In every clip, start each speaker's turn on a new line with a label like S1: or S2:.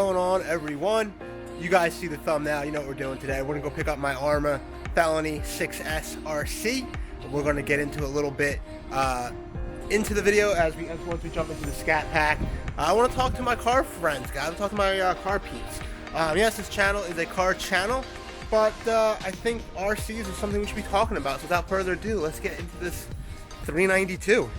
S1: going on, everyone? You guys see the thumbnail, you know what we're doing today. We're gonna go pick up my Arrma Felony 6S RC. We're gonna get into a little bit into the video as once we jump into the scat pack. I want to talk to my car friends, guys. I want to talk to my car peeps. Yes, this channel is a car channel, but I think RCs is something we should be talking about. So without further ado, let's get into this 392.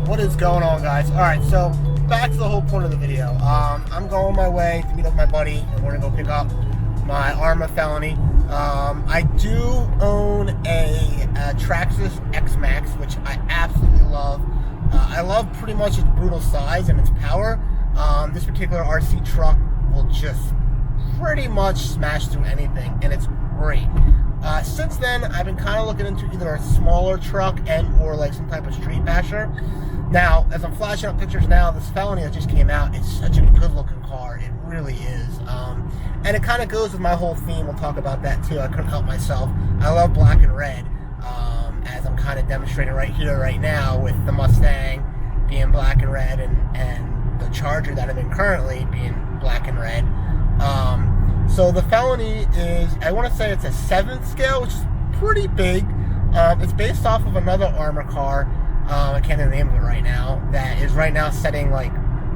S1: What is going on, guys? Alright, so back to the whole point of the video. I'm going my way to meet up with my buddy, and we're gonna go pick up my Arrma Felony. I do own a Traxxas X-Max, which I absolutely love. I love pretty much its brutal size and its power. This particular RC truck will just pretty much smash through anything, and it's great. Since then, I've been kind of looking into either a smaller truck or like some type of street basher. Now, as I'm flashing up pictures now, this Felony that just came out, it's such a good looking car. It really is. And it kind of goes with my whole theme. We'll talk about that too. I couldn't help myself. I love black and red, as I'm kind of demonstrating right here, right now, with the Mustang being black and red and the Charger that I'm in currently being black and red. So the Felony is, I want to say it's a 7th scale, which is pretty big. It's based off of another Arrma car. I can't remember the name of it right now. That is right now setting like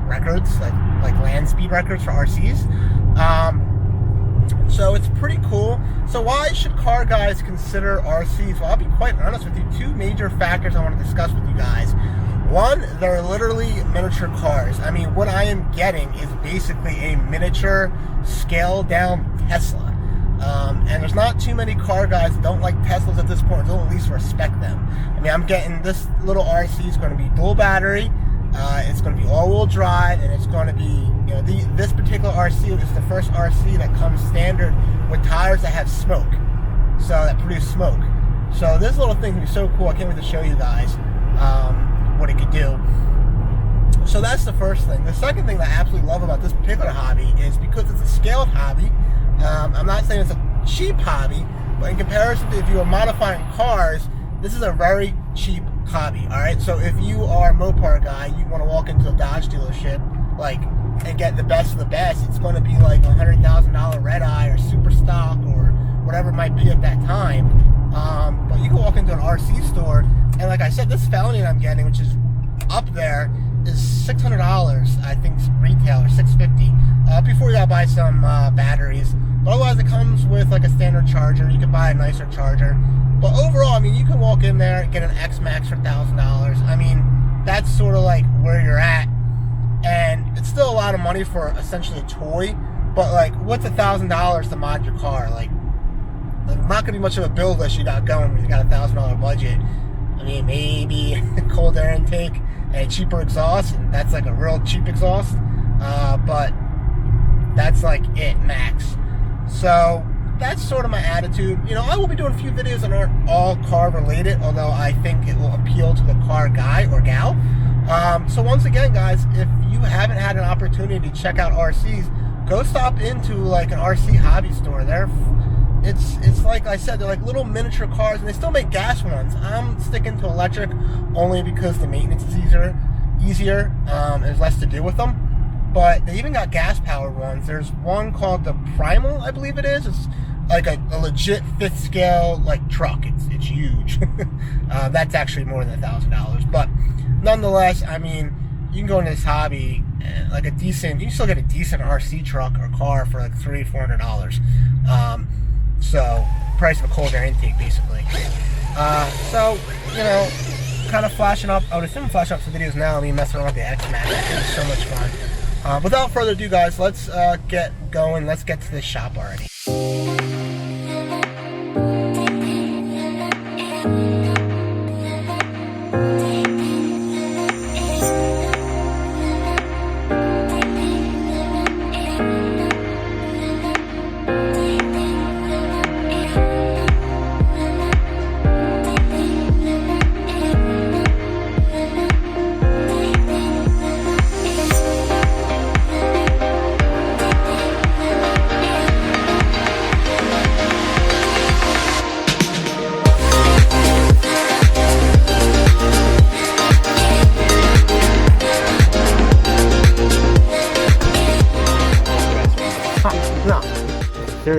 S1: records, like land speed records for RCs. So it's pretty cool. So why should car guys consider RCs? Well, I'll be quite honest with you. Two major factors I want to discuss with you guys. One, they're literally miniature cars. I mean, what I am getting is basically a miniature, scaled-down Tesla. And there's not too many car guys that don't like Teslas at this point, don't at least respect them. I mean, I'm getting this little RC is going to be dual battery, it's going to be all-wheel drive, and it's going to be, you know, this particular RC is the first RC that comes standard with tires that have smoke, so that produce smoke. So this little thing is so cool. I can't wait to show you guys what it could do. So that's the first thing. The second thing that I absolutely love about this particular hobby is because it's a scaled hobby. I'm not saying it's a cheap hobby, but in comparison to if you are modifying cars, this is a very cheap hobby. Alright, so if you are a Mopar guy, you want to walk into a Dodge dealership and get the best of the best, it's going to be like a $100,000 red eye or super stock or whatever it might be at that time. But you can walk into an RC store, and like I said, this Felony that I'm getting, which is up there, is $600, I think, retail, or $650. Before you gotta buy some batteries. But otherwise, it comes with like a standard charger. You can buy a nicer charger. But overall, I mean, you can walk in there and get an X-Max for $1,000. I mean, that's sort of like where you're at. And it's still a lot of money for essentially a toy. But like, what's $1,000 to mod your car? Like, not gonna be much of a build list you got going when you got a $1,000 budget. I mean, maybe a cold air intake and a cheaper exhaust, and that's like a real cheap exhaust. But that's like it, max. So that's sort of my attitude. You know, I will be doing a few videos that aren't all car related, although I think it will appeal to the car guy or gal. So once again, guys, if you haven't had an opportunity to check out RCs, go stop into like an RC hobby store. It's like I said, they're like little miniature cars, and they still make gas ones. I'm sticking to electric only because the maintenance is easier, and there's less to do with them. But they even got gas-powered ones. There's one called the Primal, I believe it is. It's like a legit 5th scale like truck. It's huge. That's actually more than $1,000. But nonetheless, I mean, you can go into this hobby like you can still get a decent RC truck or car for like $300-400. So price of a cold air intake, basically. So, you know, kind of flashing up. I would assume flashing up some videos now of me messing around with the X-Max. It's so much fun. Without further ado, guys, let's get going. Let's get to this shop already.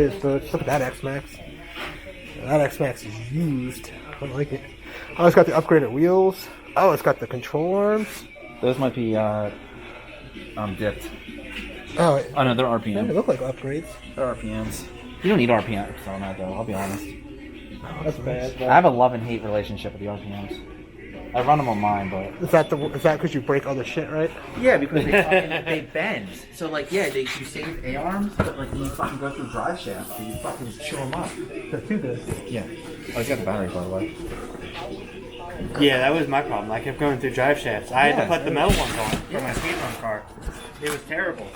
S1: serious, folks. Look at that X-Max. That X-Max is used. I like it. Oh, it's got the upgraded wheels. Oh, it's got the control arms.
S2: Those might be dipped.
S1: Oh
S2: no, they're RPM.
S1: They look like upgrades.
S2: They're RPMs. You don't need RPMs on that though. I'll be honest.
S1: Oh, that's bad.
S2: I have a love and hate relationship with the RPMs. I run them on mine, but
S1: is that because you break other shit, right?
S2: Yeah, because they bend. So like, yeah, you save A arms, but like when you fucking go through drive shafts, you fucking chew them up.
S1: They're too good.
S2: Yeah. Oh, he's got the battery, by the way.
S3: Yeah, that was my problem. I kept going through drive shafts. I had to put the metal ones on for my speed run car. It was terrible.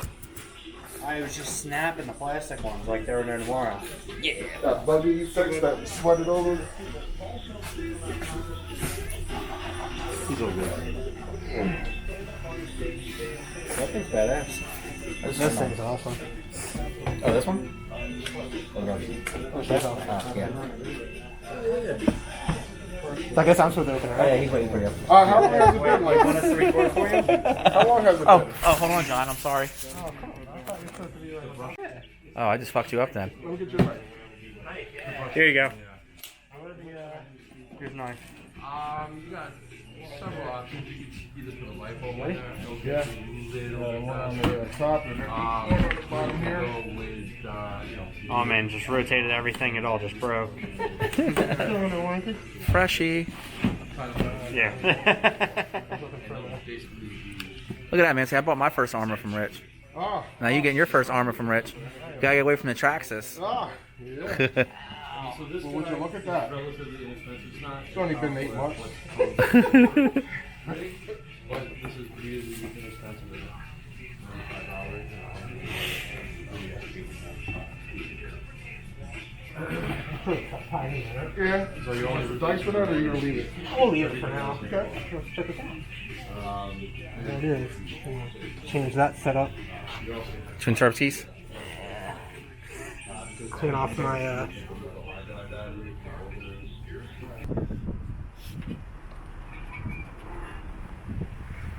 S3: I was just snapping the plastic ones like they were there tomorrow. Yeah.
S1: That buggy fix that sweated over.
S2: He's all good.
S3: That thing's badass.
S1: This thing's awesome.
S2: Oh, this one? Yeah.
S1: So I guess I'm supposed to open it,
S2: Oh,
S1: right?
S2: yeah, he's waiting for you.
S1: How long has it been? Like,
S3: Want us to record for you?
S1: how long has it been?
S2: Oh, hold on, John. I'm sorry.
S1: Oh, come on. I thought you were supposed to be like...
S2: Oh, I just fucked you up then.
S1: Let me get your mic.
S3: Here you go. Here's a knife.
S4: You got several options. You could either put a light bulb in there,
S1: Yeah.
S4: move it, or
S1: One on the top and bottom here.
S4: go with,
S3: Oh man, just rotated everything. It all just broke.
S2: Freshie.
S3: Yeah.
S2: Look at that, man. See, I bought my first Arrma from Rich.
S1: Oh.
S2: Now you getting your first Arrma from Rich. Gotta get away from the Traxxas.
S1: Ah, yeah.
S4: so this
S1: Well, would you look at that?
S4: relatively inexpensive. It's not.
S1: It's only been 8 months.
S4: But this is really inexpensive. It's around
S1: Yeah.
S4: So you only
S1: The dice for that, or you gonna leave it?
S3: We'll leave it for now.
S1: Okay. Let's check it out. There it is. Change that setup.
S2: Twin turb keys.
S1: Clean off my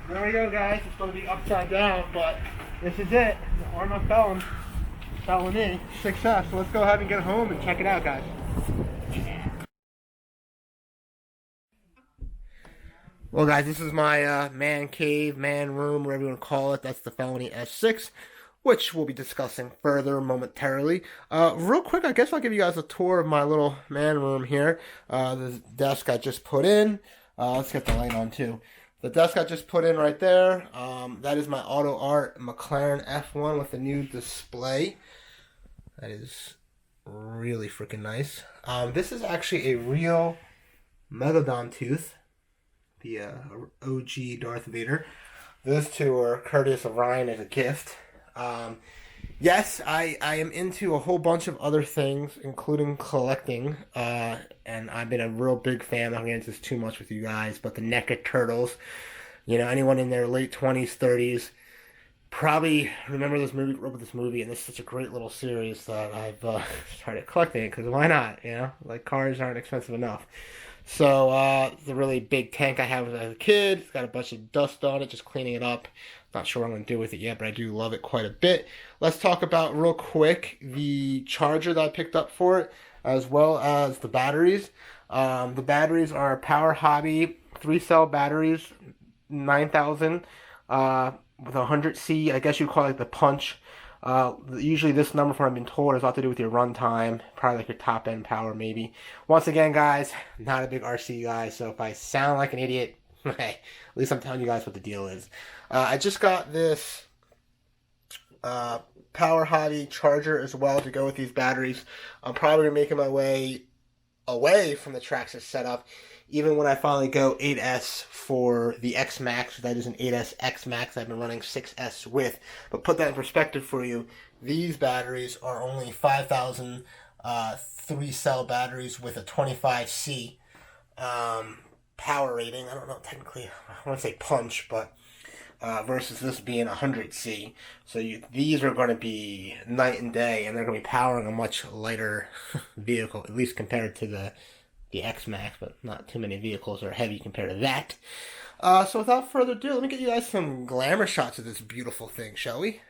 S1: There we go, guys. It's going to be upside down, but this is it. The Arrma Felony 6S. So let's go ahead and get home and check it out, guys. Well, guys, this is my man cave, man room, whatever you want to call it. That's the Felony S6, which we'll be discussing further momentarily. Real quick, I guess I'll give you guys a tour of my little man room here. The desk I just put in. Let's get the light on, too. The desk I just put in right there, that is my Auto Art McLaren F1 with the new display. That is really freaking nice. This is actually a real Megalodon tooth, the OG Darth Vader. Those two are courteous of Ryan as a gift. Yes, I am into a whole bunch of other things, including collecting, and I've been a real big fan. I'm not going to get into this too much with you guys, but the NECA Turtles, you know, anyone in their late 20s, 30s, probably remember this movie, grew up with this movie, and this is such a great little series that I've started collecting it, because why not, you know? Like, cars aren't expensive enough. So, the really big tank I have as a kid, it's got a bunch of dust on it, just cleaning it up. Not sure what I'm going to do with it yet, but I do love it quite a bit. Let's talk about, real quick, the charger that I picked up for it, as well as the batteries. The batteries are Power Hobby 3-cell batteries, 9,000, with 100C, I guess you'd call it the punch. Usually this number, from what I've been told, has a lot to do with your runtime, probably like your top end power maybe. Once again, guys, not a big RC guy, so if I sound like an idiot, hey, at least I'm telling you guys what the deal is. I just got this Power Hobby charger as well to go with these batteries. I'm probably making my way away from the Traxxas setup, even when I finally go 8S for the X Max. That is an 8S X Max I've been running 6S with. But put that in perspective for you, these batteries are only 5,000 3-cell batteries with a 25C power rating. I don't know, technically, I want to say punch, but versus this being 100C. So these are going to be night and day, and they're going to be powering a much lighter vehicle, at least compared to the X-Max, but not too many vehicles are heavy compared to that. So without further ado, let me get you guys some glamour shots of this beautiful thing, shall we?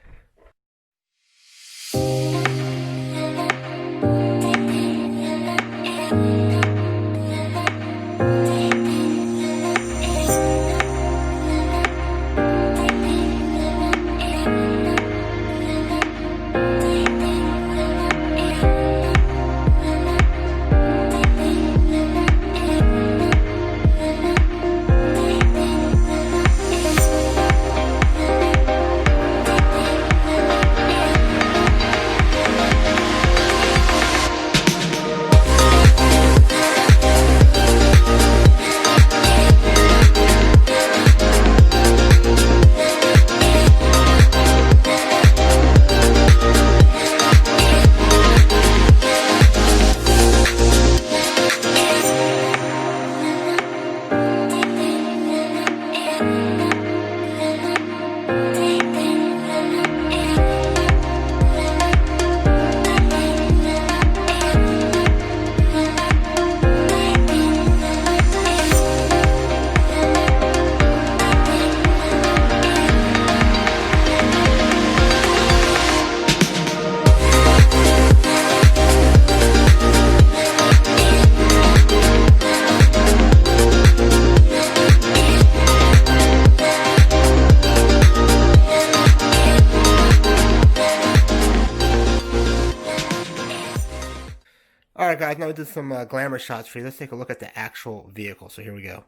S1: I did some glamour shots for you. Let's take a look at the actual vehicle. So here we go.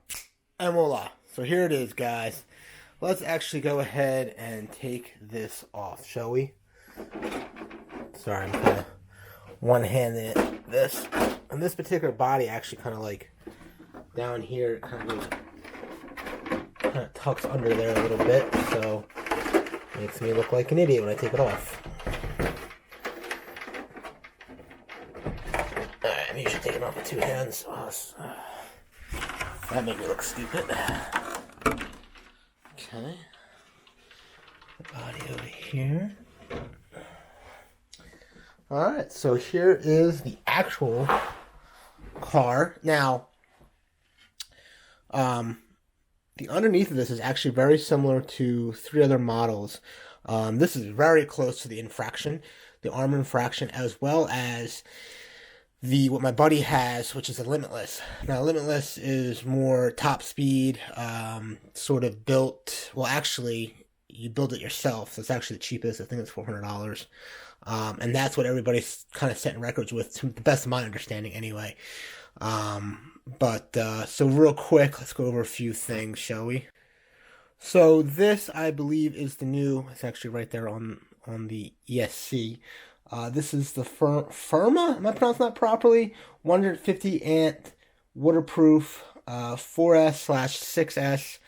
S1: And voila. So here it is, guys. Let's actually go ahead and take this off, shall we? Sorry, I'm kind of one-handed this. And this particular body actually kind of like down here, it kind of tucks under there a little bit. So makes me look like an idiot when I take it off. Alright, maybe you should take it off with two hands. Oh, that made me look stupid. Okay. The body over here. Alright, so here is the actual car. Now, the underneath of this is actually very similar to 3 other models. This is very close to the Infraction, the Arrma Infraction, as well as what my buddy has, which is a Limitless. Now, Limitless is more top speed, sort of built. Well, actually, you build it yourself. So it's actually the cheapest. I think it's $400. And that's what everybody's kind of setting records with, to the best of my understanding, anyway. So real quick, let's go over a few things, shall we? So this, I believe, is the new. It's actually right there on the ESC. This is the Firma, am I pronouncing that properly? 150 amp waterproof 4S/6S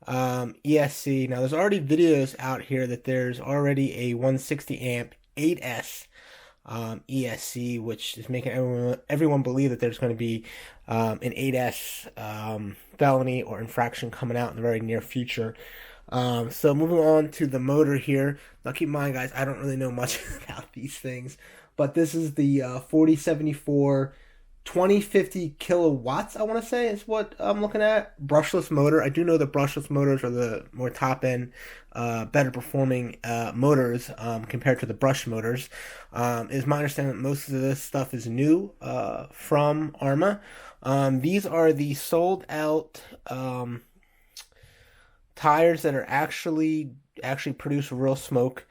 S1: ESC. Now there's already videos out here that there's already a 160 amp 8S ESC, which is making everyone believe that there's going to be an 8S felony or infraction coming out in the very near future. So moving on to the motor here. Now keep in mind, guys, I don't really know much about these things, but this is the 4074 2050 kilowatts, I want to say, is what I'm looking at. Brushless motor. I do know that brushless motors are the more top end, better performing motors compared to the brush motors. Is my understanding that most of this stuff is new from Arrma. These are the sold out tires that are actually produce real smoke.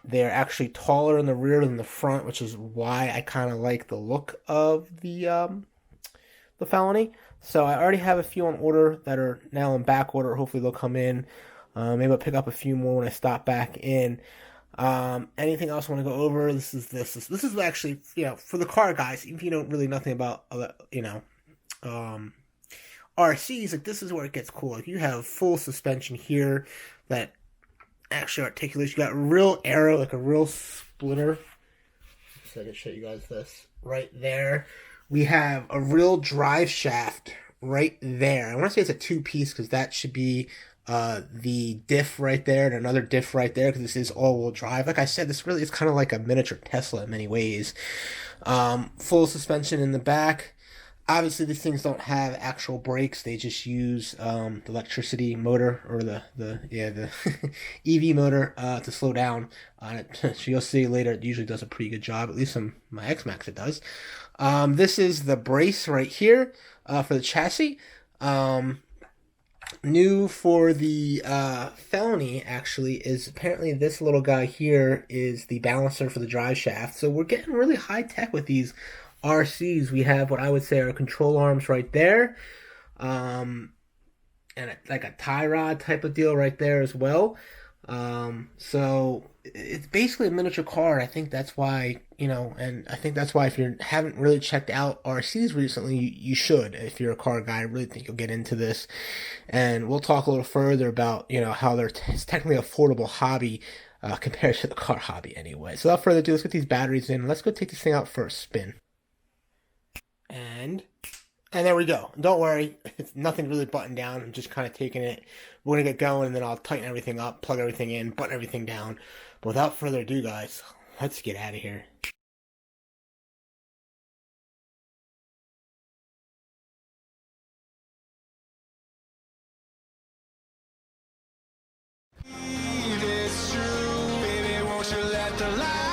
S1: They're actually taller in the rear than the front, which is why I kind of like the look of the Felony. So I already have a few on order that are now in back order. Hopefully they'll come in. Maybe I'll pick up a few more when I stop back in. Anything else I want to go over? This is actually, for the car guys, even if you don't really nothing about, RCs, like this is where it gets cool. Like you have full suspension here that actually articulates. You got real aero, like a real splitter. So I can show you guys this right there. We have a real drive shaft right there. I want to say it's a 2-piece because that should be the diff right there and another diff right there because this is all-wheel drive. Like I said, this really is kind of like a miniature Tesla in many ways. Full suspension in the back. Obviously, these things don't have actual brakes. They just use the electricity motor or the EV motor to slow down on it. So you'll see later it usually does a pretty good job. At least on my X-Max it does. This is the brace right here for the chassis. New for the Felony, actually, is apparently this little guy here is the balancer for the drive shaft. So we're getting really high tech with these RCs. We have what I would say are control arms right there, and like a tie rod type of deal right there as well. So it's basically a miniature car. I think that's why, and I think that's why if you haven't really checked out RCs recently, you should. If you're a car guy, I really think you'll get into this. And we'll talk a little further about, how it's technically an affordable hobby compared to the car hobby anyway. So without further ado, let's get these batteries in. Let's go take this thing out for a spin. And there we go. Don't worry, it's nothing really buttoned down. I'm just kind of taking it. We're going to get going, and then I'll tighten everything up, plug everything in, button everything down. But without further ado, guys, let's get out of here.
S5: It's true, baby, won't you let the light